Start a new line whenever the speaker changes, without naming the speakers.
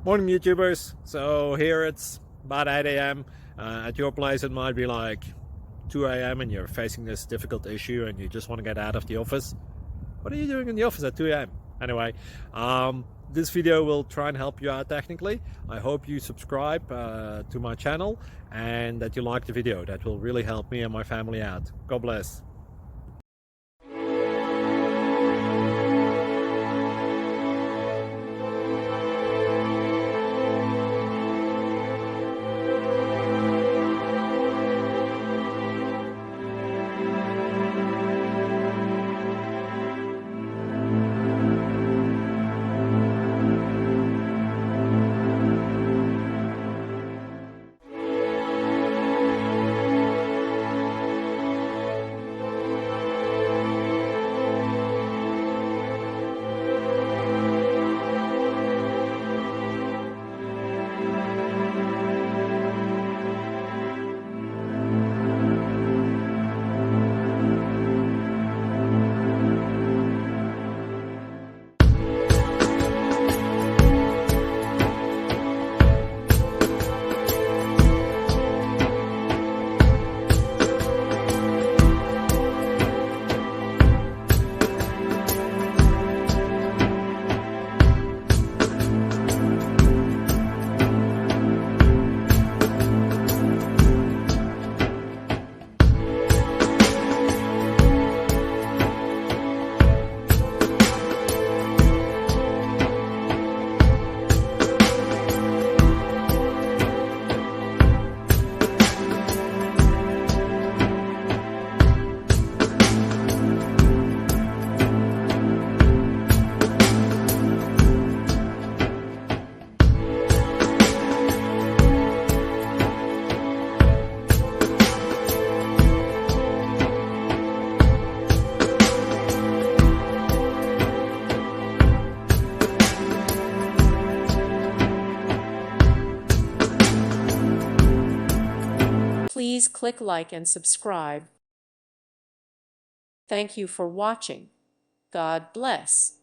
Morning YouTubers. So here it's about 8 a.m. At your place it might be like 2 a.m. and you're facing this difficult issue and you just want to get out of the office. What are you doing in the office at 2 a.m.? Anyway, this video will try and help you out technically. I hope you subscribe to my channel and that you like the video. That will really help me and my family out. God bless.
Please click like and subscribe. Thank you for watching. God bless.